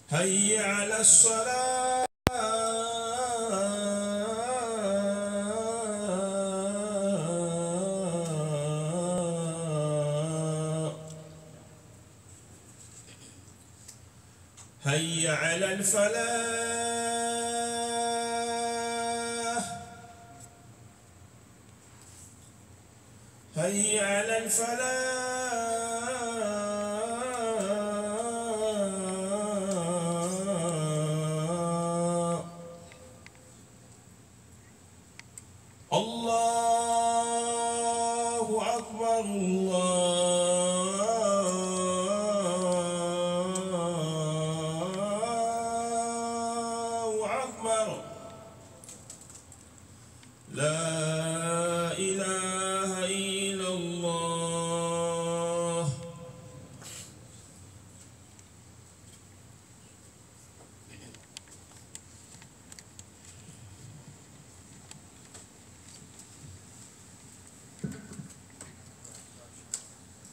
هيا على الصلاة هيا على الفلاح هيا على الفلاح الله أكبر الله أكبر لا إله إلا الله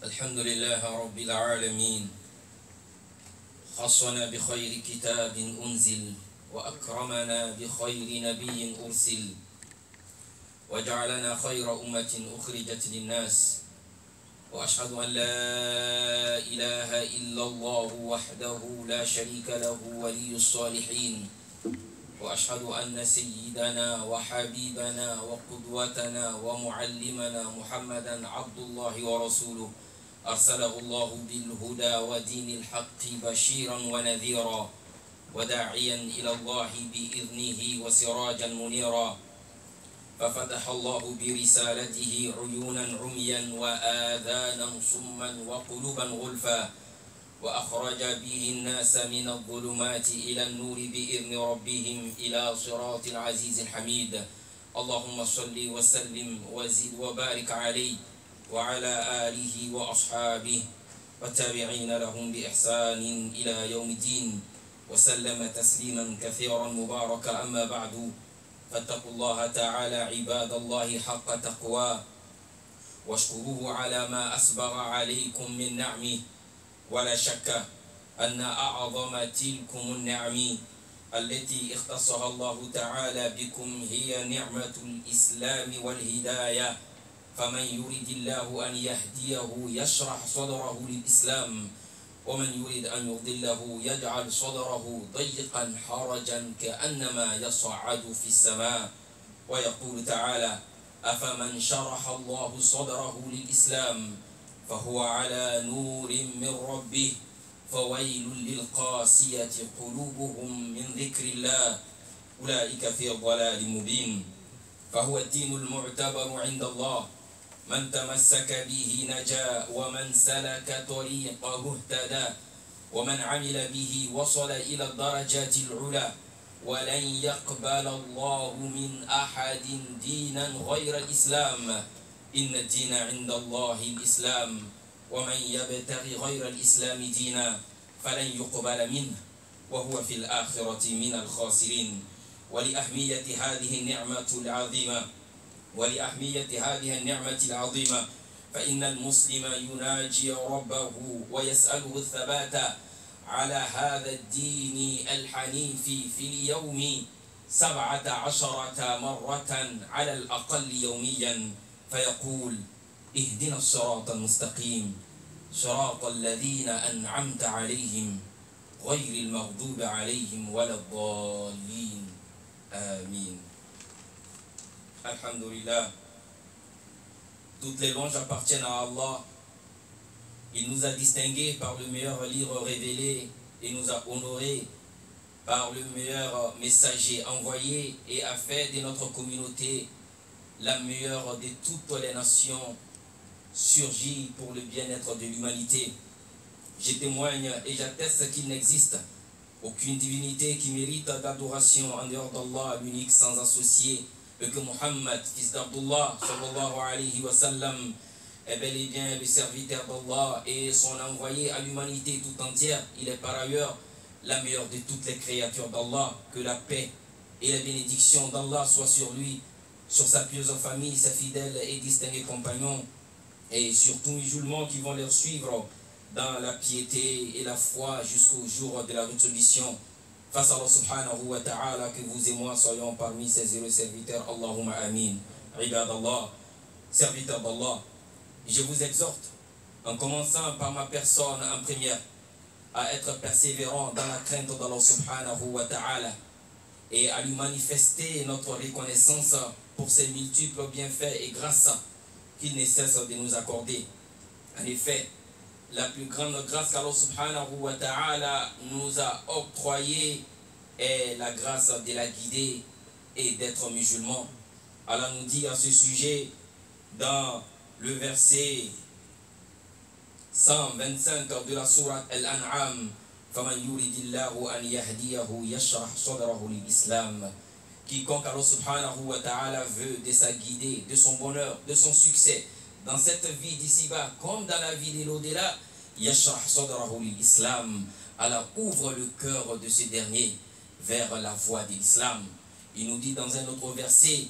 الحمد لله رب العالمين خصنا بخير كتاب أنزل وأكرمنا بخير نبي أرسل وجعلنا خير أمة أخرجت للناس وأشهد أن لا إله إلا الله وحده لا شريك له ولي الصالحين وأشهد أن سيدنا وحبيبنا وقدوتنا ومعلمنا محمدا عبد الله ورسوله أرسله الله بالهدى ودين الحق بشيرا ونذيرا وداعيا إلى الله بإذنه وسراجا منيرا ففتح الله برسالته عيونا عميا وآذانا صما وقلوبا غلفا وأخرج به الناس من الظلمات إلى النور بإذن ربهم إلى صراط العزيز الحميد اللهم صل وسلم وزد وبارك عليه وعلى آله وأصحابه والتابعين لهم بإحسان إلى يوم الدين وسلم تسليما كثيرا مباركا أما بعد فاتقوا الله تعالى عباد الله حق تقواه واشكروه على ما أسبغ عليكم من نعمه ولا شك أن أعظم تلكم النعم التي اختصها الله تعالى بكم هي نعمة الإسلام والهداية فمن يريد الله أن يهديه يشرح صدره للإسلام ومن يريد أن يضله يجعل صدره ضيقا حرجا كأنما يصعد في السماء ويقول تعالى أفمن شرح الله صدره للإسلام فهو على نور من ربه فويل للقاسية قلوبهم من ذكر الله أولئك في ضلال مبين فهو الدين المعتبر عند الله من تمسك به نجا ومن سلك طريقه اهتدى ومن عمل به وصل إلى الدرجات العلى ولن يقبل الله من أحد دينا غير الإسلام إن الدين عند الله الإسلام ومن يبتغي غير الإسلام دينا فلن يقبل منه وهو في الآخرة من الخاسرين ولأهمية هذه النعمة العظيمة فإن المسلم يناجي ربه ويسأله الثبات على هذا الدين الحنيف في اليوم 17 مرة على الأقل يوميا فيقول اهدنا الصراط المستقيم صراط الذين أنعمت عليهم غير المغضوب عليهم ولا الضالين آمين. Alhamdulillah, toutes les louanges appartiennent à Allah. Il nous a distingués par le meilleur livre révélé et nous a honorés par le meilleur messager envoyé et a fait de notre communauté la meilleure de toutes les nations surgies pour le bien-être de l'humanité. Je témoigne et j'atteste qu'il n'existe aucune divinité qui mérite d'adoration en dehors d'Allah, l'unique sans associé, et que Muhammad, fils d'Abdullah, sallallahu alayhi wa sallam, est bel et bien le serviteur d'Allah et son envoyé à l'humanité tout entière. Il est par ailleurs la meilleure de toutes les créatures d'Allah. Que la paix et la bénédiction d'Allah soient sur lui, sur sa pieuse famille, ses fidèles et distingués compagnons, et sur tous les musulmans qui vont leur suivre dans la piété et la foi jusqu'au jour de la rétribution. Face à Allah subhanahu wa ta'ala, que vous et moi soyons parmi ses heureux serviteurs. Allahumma amin. Ibadallah, serviteurs d'Allah, je vous exhorte, en commençant par ma personne en première, à être persévérant dans la crainte d'Allah subhanahu wa ta'ala et à lui manifester notre reconnaissance pour ses multiples bienfaits et grâces qu'il ne cesse de nous accorder. En effet, la plus grande grâce qu'Allah subhanahu wa ta'ala nous a octroyée est la grâce de la guider et d'être musulman. Allah nous dit à ce sujet dans le verset 125 de la sourate Al-An'am, فَمَنْ يُرِدِ اللَّهُ أَنْ يَهْدِيَهُ يَشْرَحْ صَدْرَهُ لِلْإِسْلَامِ. Quiconque Allah subhanahu wa ta'ala veut de sa guidée, de son bonheur, de son succès, dans cette vie d'ici-bas, comme dans la vie de l'au-delà, يَشْرَحْ صَدْرَهُ لِلْإِسْلَامِ. Allah ouvre le cœur de ce dernier vers la voie de l'islam. Il nous dit dans un autre verset,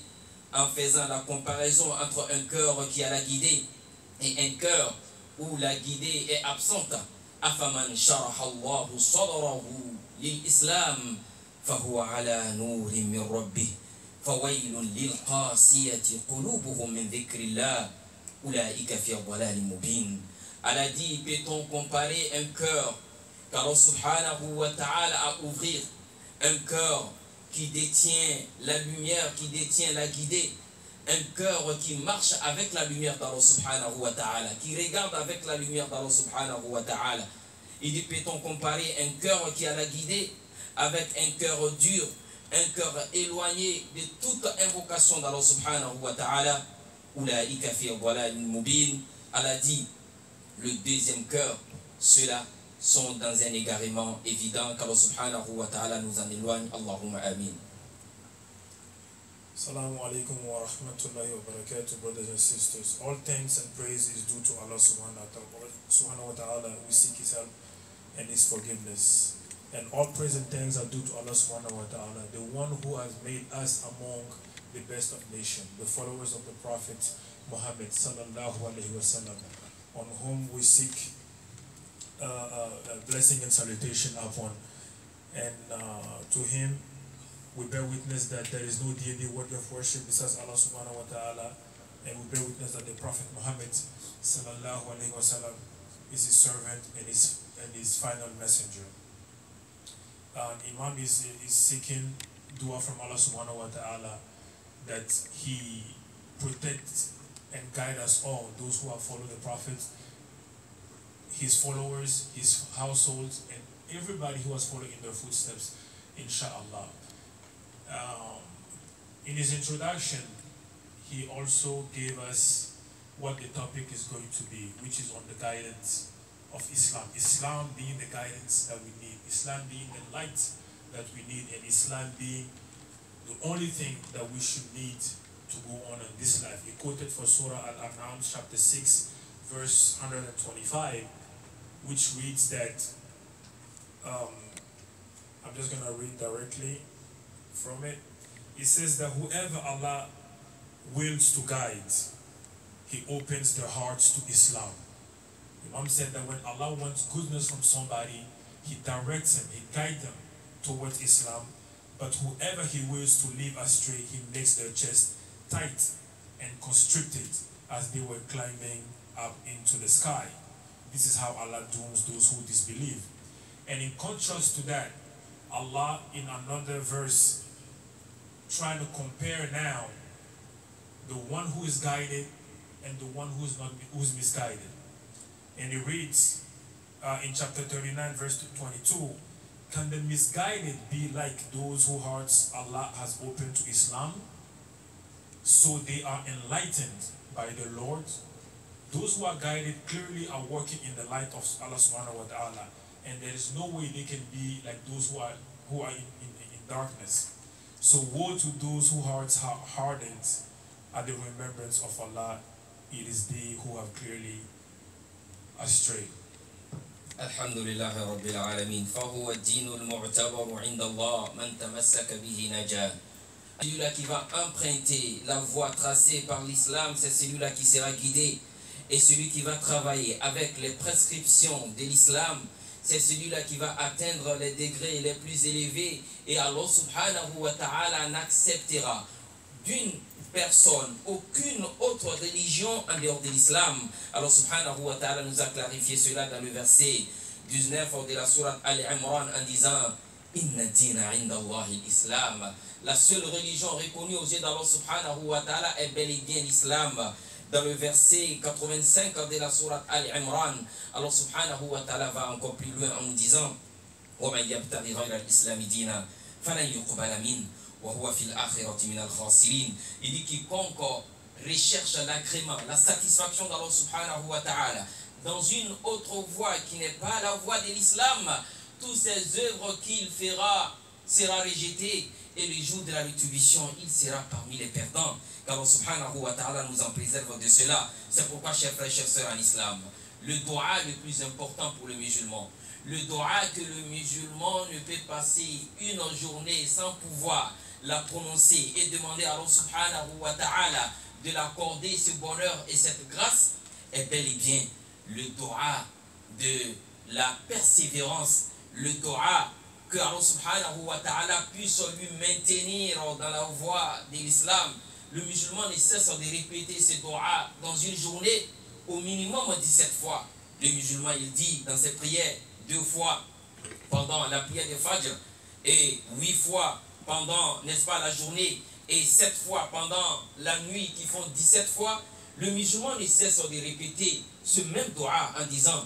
en faisant la comparaison entre un cœur qui a la guidée et un cœur où la guidée est absente. أَفَمَنْ شَرَحَ اللَّهُ صَدْرَهُ لِلْإِسْلَامِ فَهُوَ عَلَى نُورٍ مِّن رَبِّهِ فَوَيْلٌ لِلْقَاسِيَةِ قُلُوبُهُم مِّن ذِكْرِ اللَّهِ أُولَٰئِكَ فِي ضَلَالٍ مُّبِينٍ. Allah dit, peut-on comparer un cœur qu'Allah subhanahu wa ta'ala a ouvrir, un cœur qui détient la lumière, qui détient la guidée, un cœur qui marche avec la lumière d'Allah subhanahu wa ta'ala, qui regarde avec la lumière d'Allah subhanahu wa ta'ala. Il dit, peut-on comparer un cœur qui a la guidée avec un cœur dur, un cœur éloigné de toute invocation d'Allah subhanahu wa ta'ala? Ulaika fi dhalalin mubin. Allah dit, le deuxième cœur, ceux-là sont dans un égarement évident, qu'Allah subhanahu wa ta'ala nous en éloigne. Allahumma amin. Assalamu alaikum wa rahmatullahi wa barakatuh, brothers and sisters. All thanks and praise is due to Allah subhanahu wa ta'ala. We seek His help and His forgiveness. And all praise and thanks are due to Allah subhanahu wa ta'ala, the one who has made us among the best of nations, the followers of the Prophet Muhammad sallallahu alaihi wasallam, on whom we seek blessing and salutation upon. And to him we bear witness that there is no deity worthy of worship besides Allah subhanahu wa ta'ala, and we bear witness that the Prophet Muhammad sallallahu alaihi wasallam is his servant and his final messenger. Imam is seeking dua from Allah subhanahu wa ta'ala that he protect and guide us all, those who have followed the Prophet, his followers, his household, and everybody who has followed in their footsteps, inshallah. In his introduction, he also gave us what the topic is going to be, which is on the guidance of Islam. Islam being the guidance that we need, Islam being the light that we need, and Islam being the only thing that we should need to go on in this life. He quoted for Surah Al-An'am chapter 6 verse 125, which reads that, I'm just going to read directly from it. It says that whoever Allah wills to guide, He opens their hearts to Islam. Imam said that when Allah wants goodness from somebody, He directs him, He guides them towards Islam. But whoever He wills to lead astray, He makes their chest tight and constricted as they were climbing up into the sky. This is how Allah dooms those who disbelieve. And in contrast to that, Allah in another verse trying to compare now the one who is guided and the one who's misguided. And he reads in chapter 39 verse 22, can the misguided be like those whose hearts Allah has opened to Islam, so they are enlightened by the Lord? Those who are guided clearly are walking in the light of Allah subhanahu wa ta'ala, and there is no way they can be like those who are in darkness. So woe to those whose hearts are hardened at the remembrance of Allah. It is they who have clearly astray. Alhamdulillah Rabbil Alamin. فهو الدين المعتبر عند الله من تمسك به نجا. Celui-là qui va emprunter la voie tracée par l'islam, c'est celui-là qui sera guidé. Et celui qui va travailler avec les prescriptions de l'islam, c'est celui-là qui va atteindre les degrés les plus élevés. Et Allah subhanahu wa ta'ala n'acceptera d'une personne aucune autre religion en dehors de l'islam. Allah subhanahu wa ta'ala nous a clarifié cela dans le verset 19 de la sourate Al-Imran en disant Inna dina inda Allahi l'islam. La seule religion reconnue aux yeux d'Allah subhanahu wa ta'ala est bel et bien l'islam. Dans le verset 85 de la sourate Al-Imran, Allah subhanahu wa ta'ala va encore plus loin en nous disant وَمَنْ يَبْتَغِ غَيْرَ الْإِسْلَامِ دِينًا فَلَنْ يُقْبَلَ مِنْهُ وَهُوَ فِي الْآخِرَةِ مِنَ الْخَاسِرِينَ. Il dit quiconque recherche l'agrément, la satisfaction d'Allah subhanahu wa ta'ala dans une autre voie qui n'est pas la voie de l'islam, toutes ces œuvres qu'il fera sera rejeté et le jour de la rétribution, il sera parmi les perdants. Car Allah subhanahu wa ta'ala nous en préserve de cela. C'est pourquoi, chers frères et chers sœurs en islam, le doua le plus important pour le musulman, le doua que le musulman ne peut passer une journée sans pouvoir la prononcer et demander à Allah subhanahu wa ta'ala de l'accorder ce bonheur et cette grâce, est bel et bien le doua de la persévérance, le doua que Allah subhanahu wa ta'ala puisse lui maintenir dans la voie de l'islam. Le musulman ne cesse de répéter ce doua dans une journée au minimum 17 fois. Le musulman, il dit dans ses prières 2 fois pendant la prière de Fajr et 8 fois pendant, n'est-ce pas, la journée et 7 fois pendant la nuit qui font 17 fois. Le musulman ne cesse de répéter ce même doua en disant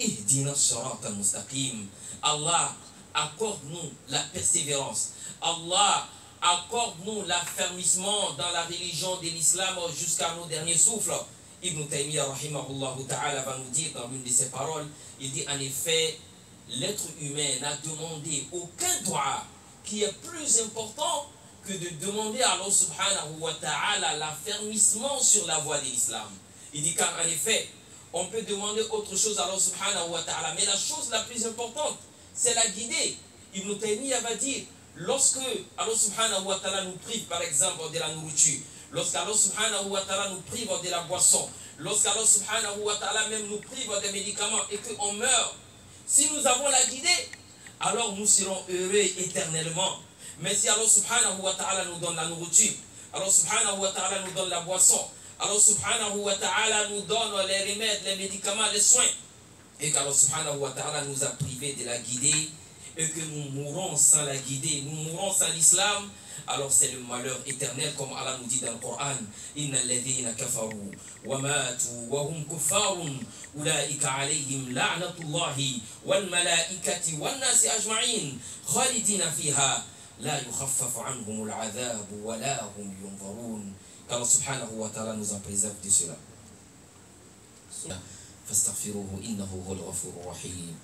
Ihdina as-sirata al-mustaqim. Allah, accorde-nous la persévérance. Allah, accorde-nous l'affermissement dans la religion de l'islam jusqu'à nos derniers souffles. Ibn Taymiyyah rahimahullah ta'ala va nous dire dans l'une de ses paroles, il dit en effet, l'être humain n'a demandé aucun doua qui est plus important que de demander à Allah subhanahu wa ta'ala l'affermissement sur la voie de l'islam. Il dit car en effet, on peut demander autre chose à Allah subhanahu wa ta'ala, mais la chose la plus importante, c'est la guider. Ibn Taymiyyah va dire, lorsque Allah subhanahu wa ta'ala nous prive par exemple de la nourriture, lorsqu'Allah subhanahu wa ta'ala nous prive de la boisson, lorsqu'Allah subhanahu wa ta'ala même nous prive des médicaments et qu'on meurt, si nous avons la guidée, alors nous serons heureux éternellement. Mais si Allah subhanahu wa ta'ala nous donne la nourriture, Allah subhanahu wa ta'ala nous donne la boisson, Allah subhanahu wa ta'ala nous donne les remèdes, les médicaments, les soins, et qu'Allah subhanahu wa ta'ala nous a privés de la guidée, et que nous mourrons sans la guidée, nous mourrons sans l'islam, alors c'est le malheur éternel comme Allah nous dit dans le Coran. Inna alladhina kafaru wa matu wa hum kuffarun ulaika alayhim la'natullahi wal malaikati wan nasi ajma'in khalidina fiha la yukhaffafu anhum al'adhab wa la hum yunzarun. Qu'Allah subhanahu wa ta'ala nous en préserve de cela. Fastaghfiruhu innahu huwal ghafurur rahim.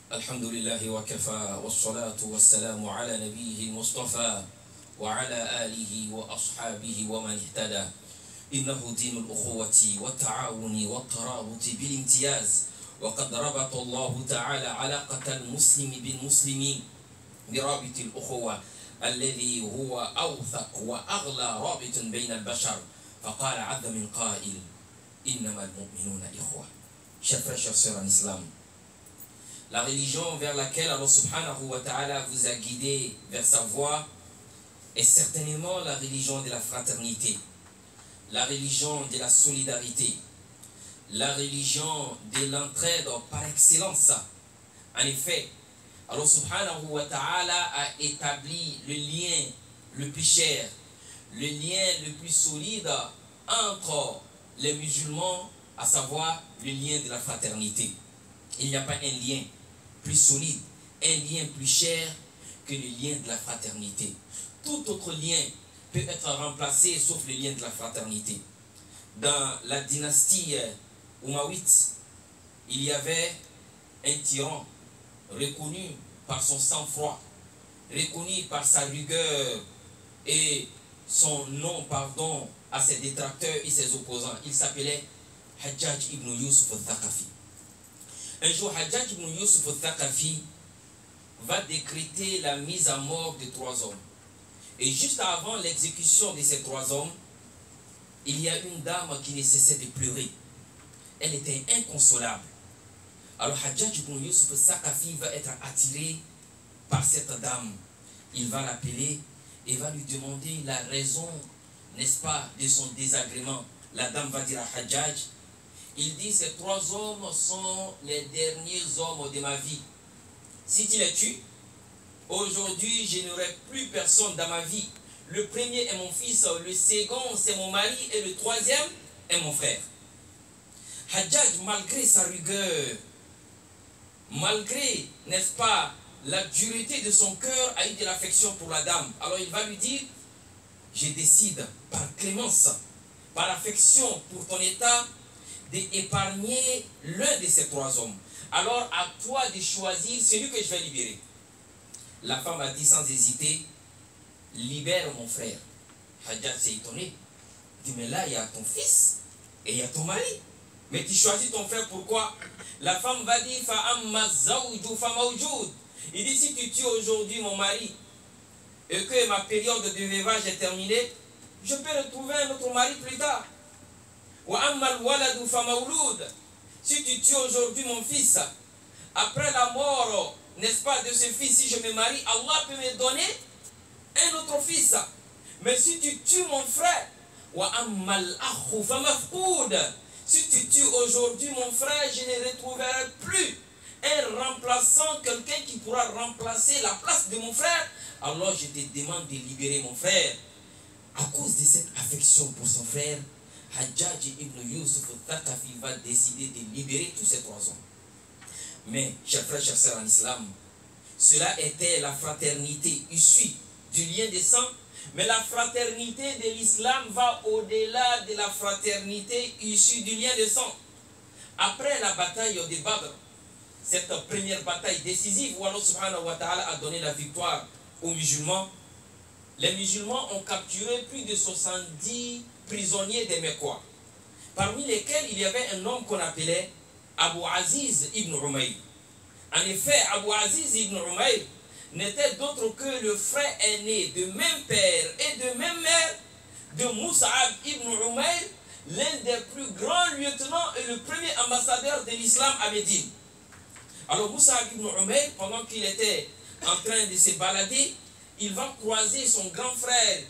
الحمد لله وكفى والصلاة والسلام على نبيه المصطفى وعلى آله وأصحابه ومن اهتدى. إنه دين الأخوة والتعاون والترابط بالامتياز، وقد ربط الله تعالى علاقة المسلم بالمسلمين برابط الأخوة الذي هو أوثق وأغلى رابط بين البشر، فقال عز من قائل إنما المؤمنون إخوة. Chers frères, chers sœurs en islam, la religion vers laquelle Allah subhanahu wa ta'ala vous a guidé vers sa voie est certainement la religion de la fraternité, la religion de la solidarité, la religion de l'entraide par excellence. En effet, Allah subhanahu wa ta'ala a établi le lien le plus cher, le lien le plus solide entre les musulmans, à savoir le lien de la fraternité. Il n'y a pas un lien plus solide, un lien plus cher que le lien de la fraternité. Tout autre lien peut être remplacé sauf le lien de la fraternité. Dans la dynastie Umayyite, il y avait un tyran reconnu par son sang-froid, reconnu par sa rigueur et son nom, pardon, à ses détracteurs et ses opposants. Il s'appelait Hajjaj ibn Yusuf al-Thaqafi. Un jour, Hajjaj ibn Yusuf al-Thaqafi va décréter la mise à mort de 3 hommes. Et juste avant l'exécution de ces 3 hommes, il y a une dame qui ne cessait de pleurer. Elle était inconsolable. Alors Hajjaj ibn Yusuf al-Thaqafi va être attiré par cette dame. Il va l'appeler et va lui demander la raison, n'est-ce pas, de son désagrément. La dame va dire à Hajjaj, il dit, ces 3 hommes sont les derniers hommes de ma vie. Si tu les tues, aujourd'hui je n'aurai plus personne dans ma vie. Le premier est mon fils, le second c'est mon mari et le troisième est mon frère. Hajjaj, malgré sa rigueur, malgré, n'est-ce pas, la dureté de son cœur, a eu de l'affection pour la dame. Alors il va lui dire, je décide par clémence, par affection pour ton état, d'épargner l'un de ces 3 hommes. Alors à toi de choisir celui que je vais libérer. La femme a dit sans hésiter, libère mon frère. Hajjaj s'est étonné. Il dit, mais là il y a ton fils et il y a ton mari. Mais tu choisis ton frère, pourquoi? La femme va dire, il dit, si tu tues aujourd'hui mon mari et que ma période de veuvage est terminée, je peux retrouver un autre mari plus tard. Si tu tues aujourd'hui mon fils, après la mort, n'est-ce pas, de ce fils, si je me marie, Allah peut me donner un autre fils. Mais si tu tues mon frère, si tu tues aujourd'hui mon frère, je ne retrouverai plus un remplaçant, quelqu'un qui pourra remplacer la place de mon frère. Alors je te demande de libérer mon frère. À cause de cette affection pour son frère, Hajjaj ibn Yusuf al-Thaqafi va décider de libérer tous ces 3 hommes. Mais, chers frères, chers sœurs en islam, cela était la fraternité issue du lien de sang, mais la fraternité de l'islam va au-delà de la fraternité issue du lien de sang. Après la bataille de Badr, cette première bataille décisive où Allah subhanahu wa ta'ala a donné la victoire aux musulmans, les musulmans ont capturé plus de 70 prisonniers des Mecquois, parmi lesquels il y avait un homme qu'on appelait Abu Aziz ibn Umayr. En effet, Abu Aziz ibn Umayr n'était d'autre que le frère aîné de même père et de même mère de Mus'ab ibn Umayr, l'un des plus grands lieutenants et le premier ambassadeur de l'islam à Médine. Alors Mus'ab ibn Umayr, pendant qu'il était en train de se balader, il va croiser son grand frère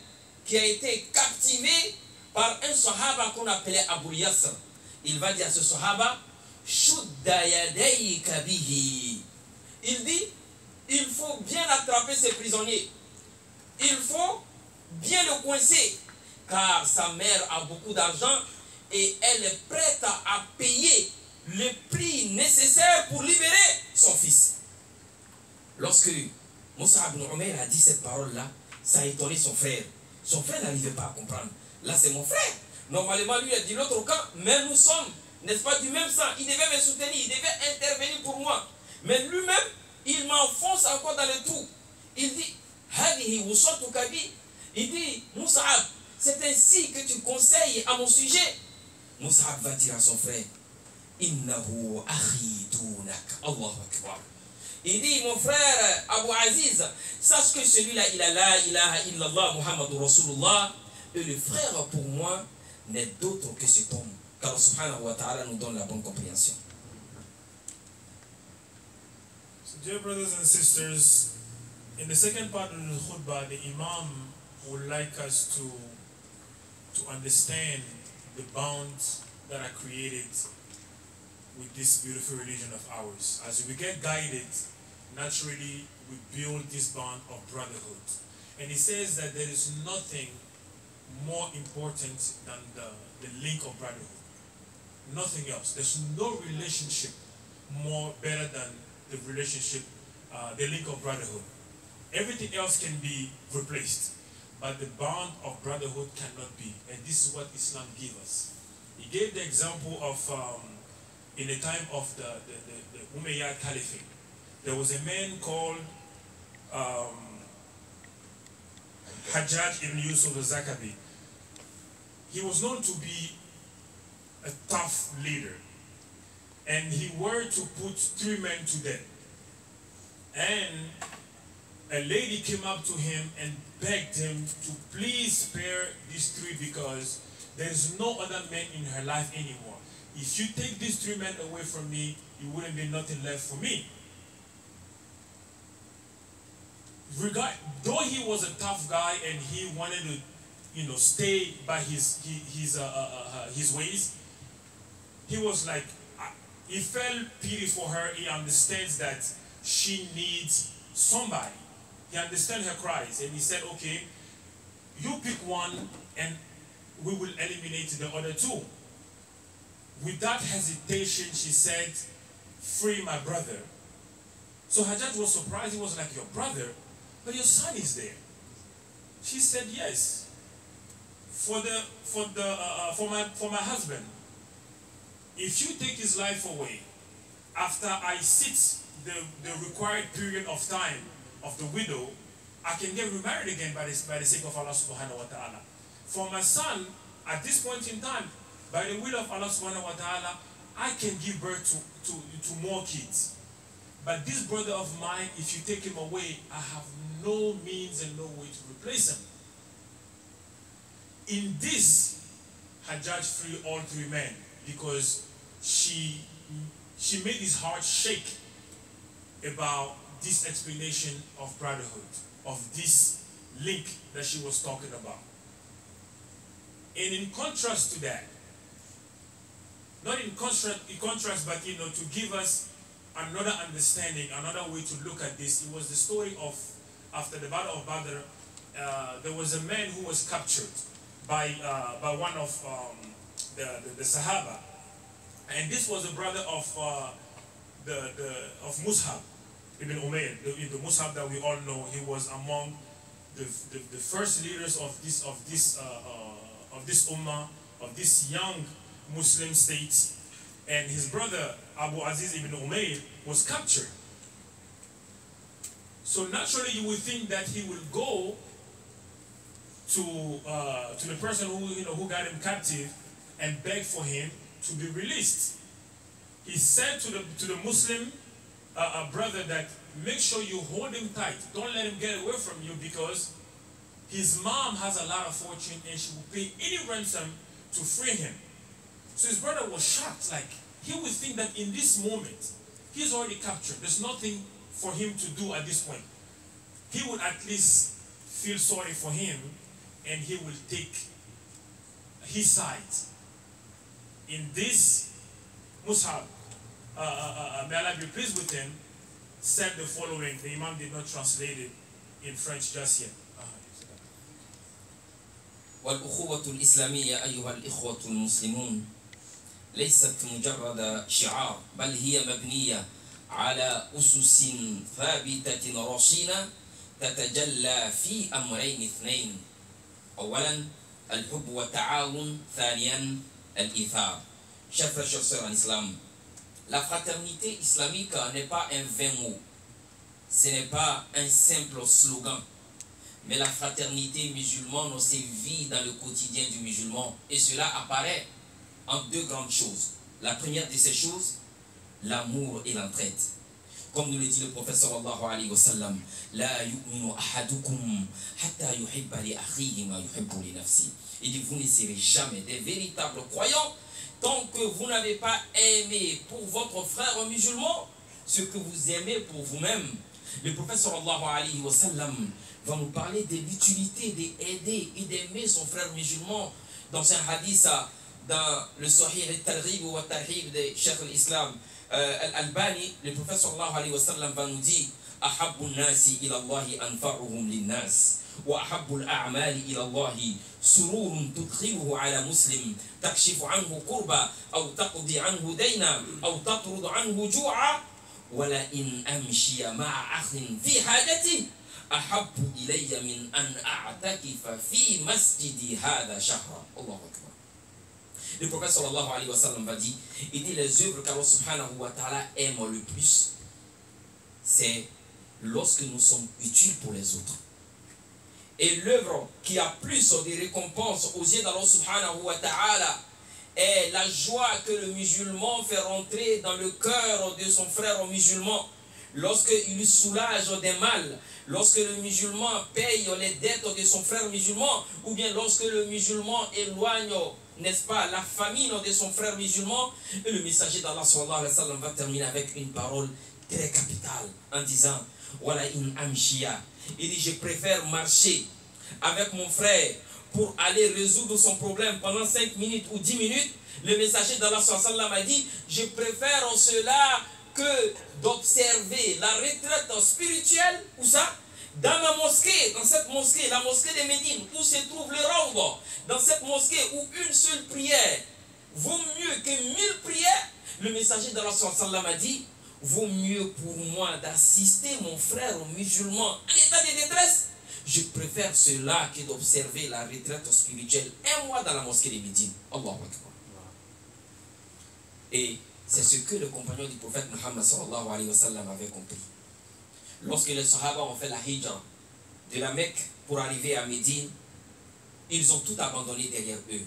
qui a été captivé par un sahaba qu'on appelait Abu Yasr. Il va dire à ce sahaba, Shudda yadayka bihi. Il dit, il faut bien attraper ces prisonniers. Il faut bien le coincer, car sa mère a beaucoup d'argent et elle est prête à payer le prix nécessaire pour libérer son fils. Lorsque Mus'ab ibn Umayr a dit cette parole-là, ça a étonné son frère. Son frère n'arrivait pas à comprendre. Là, c'est mon frère. Normalement, lui, il a dit l'autre camp, mais nous sommes, n'est-ce pas, du même sang. Il devait me soutenir, il devait intervenir pour moi. Mais lui-même, il m'enfonce encore dans le trou. Il dit, il dit, Mus'ab, c'est ainsi que tu conseilles à mon sujet. Mus'ab va dire à son frère, Innahu akhi dunak. Allahu Akbar. Il dit, mon frère Abu Aziz, sache que celui-là, il a la ilaha illallah Muhammadur Rasulullah, et le frère pour moi n'est d'autre que cet homme. Car subhanahu wa ta'ala nous donne la bonne compréhension. So dear brothers and sisters, in the second part of the khutbah, the Imam would like us to understand the bonds that are created with this beautiful religion of ours. As we get guided, naturally we build this bond of brotherhood. And he says that there is nothing more important than the link of brotherhood. Nothing else. There's no relationship more better than the relationship, the link of brotherhood. Everything else can be replaced, but the bond of brotherhood cannot be. And this is what Islam gives us. He gave the example of in the time of the Umayyad Caliphate, there was a man called Hajjaj ibn Yusuf al-Zakabi. He was known to be a tough leader. and he were to put 3 men to death. And a lady came up to him and begged him to please spare these 3 because there is no other man in her life anymore. If you take these 3 men away from me, it wouldn't be nothing left for me. Though he was a tough guy and he wanted to, stay by his ways, he was like, he felt pity for her. He understands that she needs somebody. He understands her cries, and he said, okay, you pick one and we will eliminate the other 2. Without hesitation, she said, free my brother. So Hajjaj was surprised. He was like, your brother? But your son is there. She said, yes. For my husband. If you take his life away, after I sit the required period of time of the widow, I can get remarried again by the sake of Allah subhanahu wa ta'ala. For my son, at this point in time, by the will of Allah subhanahu wa ta'ala, I can give birth to more kids. But this brother of mine, if you take him away, I have no means and no way to replace him. In this, Hajjaj freed all 3 men because she made his heart shake about this explanation of brotherhood, of this link that she was talking about. And in contrast to that, not in contrast, but to give us another understanding, another way to look at this, it was the story of, after the Battle of Badr, there was a man who was captured by one of the Sahaba, and this was the brother of Mus'ab ibn Umayr, the Mus'ab that we all know. He was among the first leaders of this ummah, of this young Muslim state, and his brother Abu Aziz ibn Umayr was captured. So naturally, you would think that he will go to the person who got him captive and beg for him to be released. He said to the Muslim brother that make sure you hold him tight. Don't let him get away from you because his mom has a lot of fortune and she will pay any ransom to free him. So his brother was shocked. Like, he would think that in this moment, he's already captured. There's nothing for him to do at this point. He would at least feel sorry for him and he will take his side. In this, Mus'ab, may Allah be pleased with him, said the following. The Imam did not translate it in French just yet. والأخوة الإسلامية أيها الإخوة المسلمون ليست مجرد شعار، بل هي مبنية على أسس ثابتة رصينة تتجلى في أمرين 2. أولا الحب والتعاون، ثانيا الإيثار. Chers frères et sœurs en islam, la fraternité islamique n'est pas un vain mot, ce n'est pas un simple slogan, mais la fraternité musulmane sévit dans le quotidien du musulman, et cela apparaît en 2 grandes choses. La première de ces choses, l'amour et l'entraide. Comme nous le dit le prophète sallallahu alayhi wa sallam, la yu'minu ahadukum hatta yuhibba li akhihi ma yuhibbu li nafsi. Il dit, vous ne serez jamais des véritables croyants tant que vous n'avez pas aimé pour votre frère musulman ce que vous aimez pour vous-même. Le prophète sallallahu alayhi wa sallam va nous parler de l'utilité d'aider et d'aimer son frère musulman. Dans un hadith, dans le Sahih al-Targhib ou al-Tarhib de Cheikh al-Islam al-Albani, le prophète sallallahu alayhi wa sallam va nous dire أحب الناس إلى الله أنفعهم للناس وأحب الأعمال إلى الله سرور تدخله على مسلم تكشف عنه كربا أو تقضي عنه دينا أو تطرد عنه جوعا ولئن أمشي مع أخ في حاجته أحب إلي من أن أعتكف في مسجدي هذا شهرا. الله أكبر. Le prophète sallallahu alayhi wa sallam va dire, il dit les œuvres qu'Allah subhanahu wa ta'ala aime le plus, c'est lorsque nous sommes utiles pour les autres. Et l'œuvre qui a plus de récompenses aux yeux d'Allah subhanahu wa ta'ala est la joie que le musulman fait rentrer dans le cœur de son frère musulman. Lorsqu'il soulage des mal, lorsque le musulman paye les dettes de son frère musulman, ou bien lorsque le musulman éloigne, n'est-ce pas, la famine de son frère musulman, et le messager d'Allah sallallahu alayhi wa sallam va terminer avec une parole très capitale en disant Wala in amshia. Il dit je préfère marcher avec mon frère pour aller résoudre son problème pendant 5 minutes ou 10 minutes. Le messager d'Allah sallallahu alayhi wa sallam a dit je préfère cela que d'observer la retraite spirituelle, où ça? Dans ma mosquée, dans cette mosquée, la mosquée de Médine, où se trouve le Rawda, dans cette mosquée où une seule prière vaut mieux que 1000 prières, le messager d'Allah sallallahu alayhi wa sallam a dit vaut mieux pour moi d'assister mon frère musulman en état de détresse. Je préfère cela que d'observer la retraite spirituelle un mois dans la mosquée de Médine. Allahu Akbar. Et c'est ce que le compagnon du prophète Muhammad sallallahu alayhi wa sallam avait compris. Lorsque les Sahaba ont fait la hijra de la Mecque pour arriver à Médine, ils ont tout abandonné derrière eux.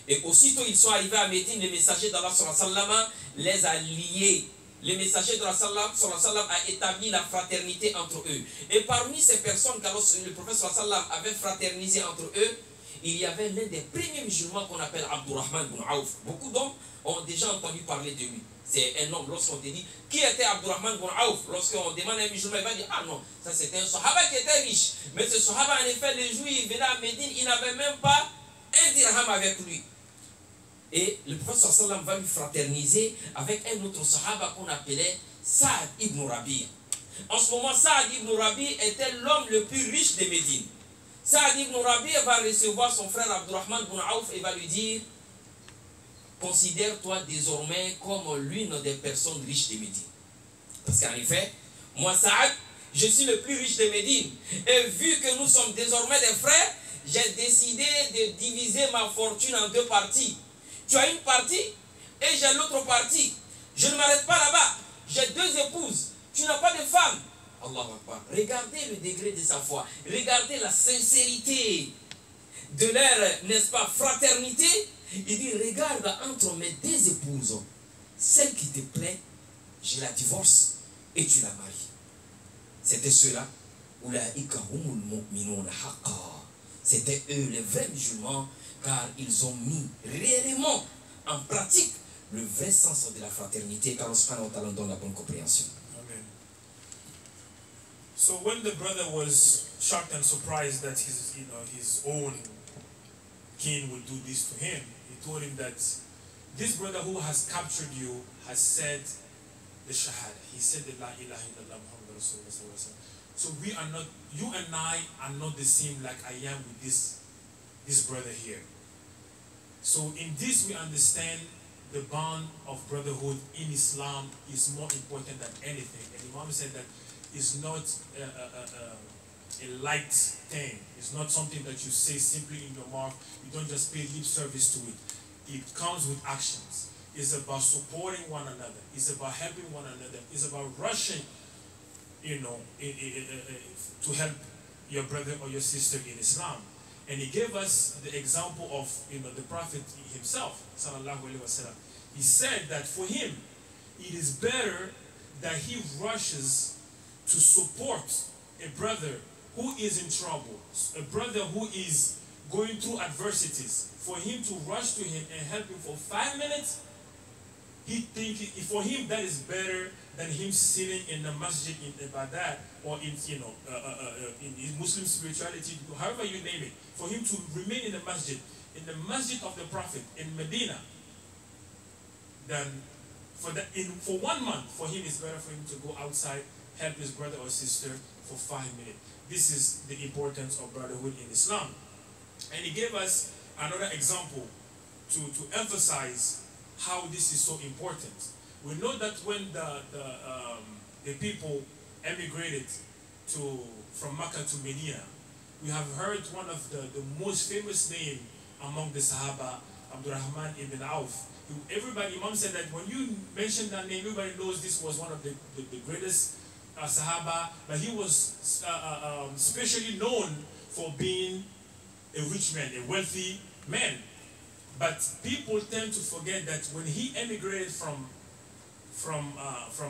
Et aussitôt ils sont arrivés à Médine, le messager d'Allah sallallahu alayhi wa sallam les a liés. Le messager d'Allah sallallahu alayhi wa sallam a établi la fraternité entre eux. Et parmi ces personnes, quand le prophète sallallahu alayhi wa sallam avait fraternisé entre eux, il y avait l'un des premiers musulmans qu'on appelle Abdurrahman ibn Auf. Beaucoup d'hommes ont déjà entendu parler de lui. C'est un homme, lorsqu'on te dit qui était Abdurrahman ibn Auf, lorsqu'on demande à un musulman, il va dire ah non, ça c'était un sahaba qui était riche. Mais ce sahaba, en effet, les jours il venait à Médine, il n'avait même pas un dirham avec lui. Et le prophète sallallahu alayhi wa sallam va lui fraterniser avec un autre sahaba qu'on appelait Saad ibn Rabi'. En ce moment, Saad ibn Rabi' était l'homme le plus riche de Médine. Saad ibn Rabi' va recevoir son frère Abdurrahman ibn Auf et va lui dire considère-toi désormais comme l'une des personnes riches de Médine. Parce qu'en effet, moi Saad, je suis le plus riche de Médine. Et vu que nous sommes désormais des frères, j'ai décidé de diviser ma fortune en 2 parties. Tu as une partie et j'ai l'autre partie. Je ne m'arrête pas là-bas. J'ai 2 épouses. Tu n'as pas de femme. Allahu Akbar. Regardez le degré de sa foi. Regardez la sincérité de leur, n'est-ce pas, fraternité. Il dit, regarde entre mes 2 épouses, celle qui te plaît, je la divorce et tu la maries. C'était ceux-là. C'était eux les vrais musulmans, car ils ont mis réellement en pratique le vrai sens de la fraternité, car Allah donne la bonne compréhension. Amen. So when the brother was shocked and surprised that his own king would do this to him, he told him that this brother who has captured you has said the shahada. He said the la ilaha illallah Muhammad Rasulullah. So we are not, you and I are not the same like I am with this brother here. So in this we understand the bond of brotherhood in Islam is more important than anything. And Imam said that it's not a light thing. It's not something that you say simply in your mouth. You don't just pay lip service to it. It comes with actions. It's about supporting one another. It's about helping one another. It's about rushing, to help your brother or your sister in Islam. And he gave us the example of, the Prophet himself, sallallahu alaihi wasallam. He said that for him, it is better that he rushes to support a brother who is in trouble, a brother who is going through adversities. For him to rush to him and help him for 5 minutes, for him that is better than him sitting in the masjid in Ibadat or in Muslim spirituality, however you name it. For him to remain in the masjid of the Prophet in Medina, then for 1 month, for him it's better for him to go outside, help his brother or sister for 5 minutes. This is the importance of brotherhood in Islam. And he gave us another example to emphasize how this is so important. We know that when the people emigrated from Mecca to Medina, we have heard one of the most famous name among the Sahaba, Abdurrahman ibn Auf. Imam said that when you mention that name, everybody knows this was one of the greatest Sahaba, but he was especially known for being a rich man, a wealthy man. But people tend to forget that when he emigrated from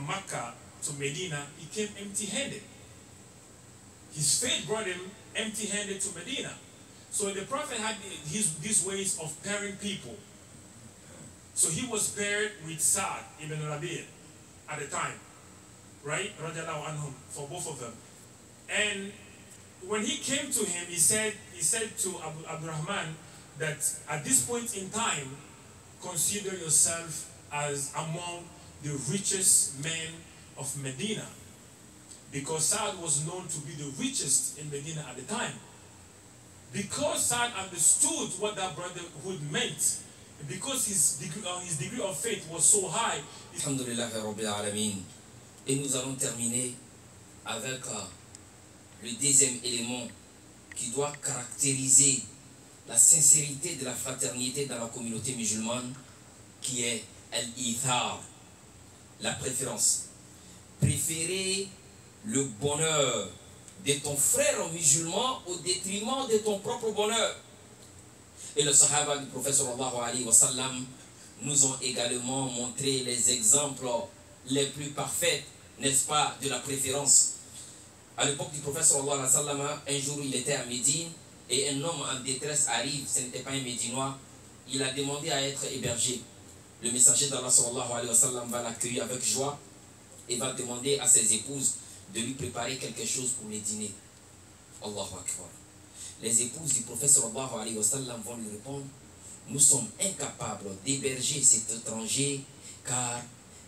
Mecca to Medina, he came empty-handed. His fate brought him empty-handed to Medina. So the Prophet had these ways of pairing people. So he was paired with Sa'd ibn Rabi' at the time, right? Radiallahu anhum, for both of them. And when he came to him, he said to Abdurrahman that at this point in time, consider yourself as among the richest men of Medina, because Sa'd was known to be the richest in Medina at the time. Because Sa'd understood what that brotherhood meant, because his degree of faith was so high. Alhamdulillah Rabbil Alamin. Et nous allons terminer avec le deuxième élément qui doit caractériser la sincérité de la fraternité dans la communauté musulmane, qui est al-ithar, la préférence. Préférer le bonheur de ton frère musulman au détriment de ton propre bonheur. Et le sahaba du prophète sallallahu alayhi wa sallam nous ont également montré les exemples les plus parfaits, n'est-ce pas, de la préférence. À l'époque du prophète sallallahu alayhi wa sallam, un jour il était à Médine et un homme en détresse arrive, ce n'était pas un Médinois, il a demandé à être hébergé. Le messager d'Allah sallallahu alayhi wa sallam va l'accueillir avec joie et va demander à ses épouses de lui préparer quelque chose pour le dîner. Allahu Akbar. Les épouses du prophète sallallahu alayhi wa sallam vont lui répondre: nous sommes incapables d'héberger cet étranger car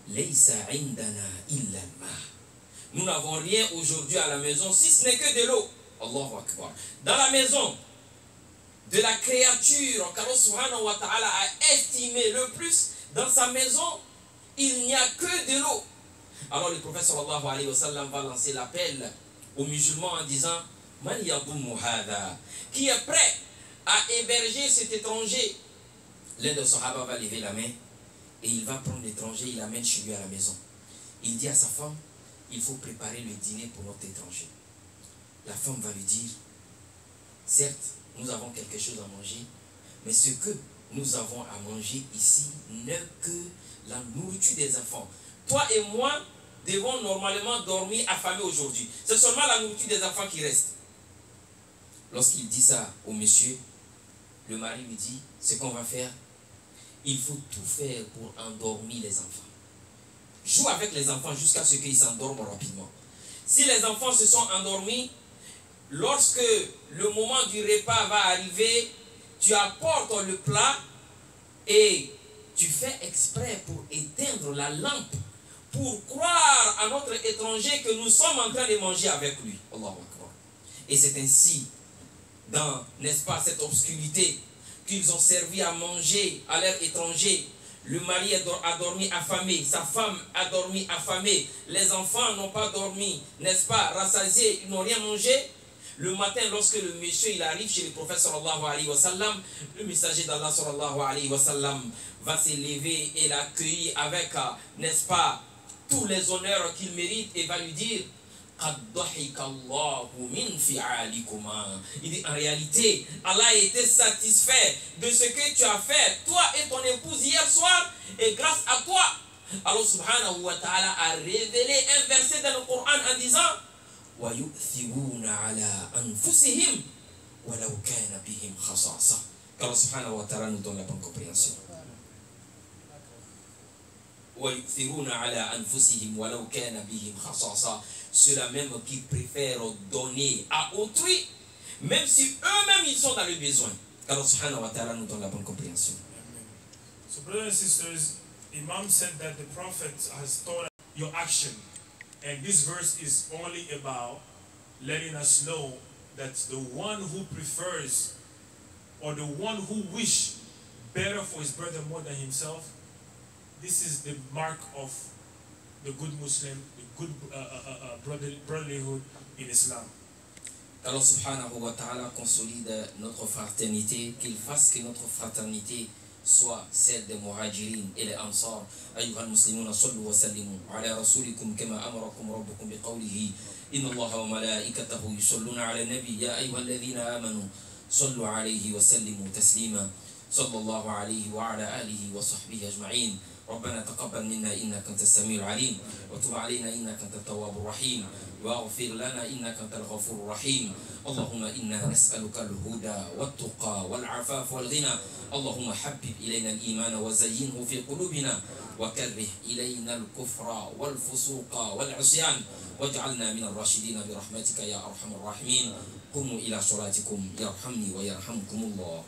laysa indana illa ma. Nous n'avons rien aujourd'hui à la maison si ce n'est que de l'eau. Allahu Akbar. Dans la maison de la créature qu'Allah subhanahu wa ta'ala a estimé le plus, dans sa maison, il n'y a que de l'eau. Alors le prophète sallallahu alayhi wa sallam va lancer l'appel aux musulmans en disant: Man yadummu hadha, qui est prêt à héberger cet étranger? L'un des sahaba va lever la main et il va prendre l'étranger, il l'amène chez lui à la maison. Il dit à sa femme: il faut préparer le dîner pour notre étranger. La femme va lui dire: certes, nous avons quelque chose à manger, mais ce que nous avons à manger ici n'est que la nourriture des enfants. Toi et moi devons normalement dormir affamés aujourd'hui. C'est seulement la nourriture des enfants qui reste. Lorsqu'il dit ça au monsieur, le mari lui dit: ce qu'on va faire, il faut tout faire pour endormir les enfants. Joue avec les enfants jusqu'à ce qu'ils s'endorment rapidement. Si les enfants se sont endormis, lorsque le moment du repas va arriver, tu apportes le plat et tu fais exprès pour éteindre la lampe, pour croire à notre étranger que nous sommes en train de manger avec lui. Allahu Akbar. Et c'est ainsi, dans, n'est-ce pas, cette obscurité, qu'ils ont servi à manger à leur étranger. Le mari a dormi affamé, sa femme a dormi affamée, les enfants n'ont pas dormi, n'est-ce pas, rassasiés, ils n'ont rien mangé. Le matin, lorsque le monsieur il arrive chez le prophète sallallahu alayhi wa sallam, le messager d'Allah sallallahu alayhi wa sallam va se lever et l'accueillir avec, n'est-ce pas, tous les honneurs qu'il mérite et va lui dire: il dit: en réalité, Allah a été satisfait de ce que tu as fait, toi et ton épouse, hier soir, et grâce à toi, Allah subhanahu wa ta'ala a révélé un verset dans le Coran en disant: qu'Allah subhanahu wa ta'ala nous donne la bonne compréhension. Ceux-là même qui préfèrent donner à autrui, même si eux-mêmes ils sont dans le besoin. qu'Allah subhanahu wa ta'ala nous donne la bonne compréhension. So brothers and sisters, Imam said that the Prophet has taught us your action, and this verse is only about letting us know that the one who prefers or the one who wish better for his brother more than himself, this is the mark of the good Muslim, the good brotherlyhood in Islam. Allah subhanahu wa ta'ala consolide notre fraternité, qu'il fasse que notre fraternité soit celle des muhajirin et les ansar. أيها المسلمون صلوا وسلموا على رسولكم كما أمركم ربكم بقوله إن الله وملائكته يصلون على النبي يا أيها الذين آمنوا صلوا عليه وسلموا تسليما صلى الله عليه وعلى آله وصحبه أجمعين. ربنا تقبل منا إنك أنت السميع العليم، وتب علينا إنك أنت التواب الرحيم، واغفر لنا إنك أنت الغفور الرحيم. اللهم إنا نسألك الهدى والتقى والعفاف والغنى. اللهم حبب إلينا الإيمان وزينه في قلوبنا، وكره إلينا الكفر والفسوق والعصيان، واجعلنا من الراشدين برحمتك يا أرحم الراحمين. قوموا إلى صلاتكم يرحمني ويرحمكم الله.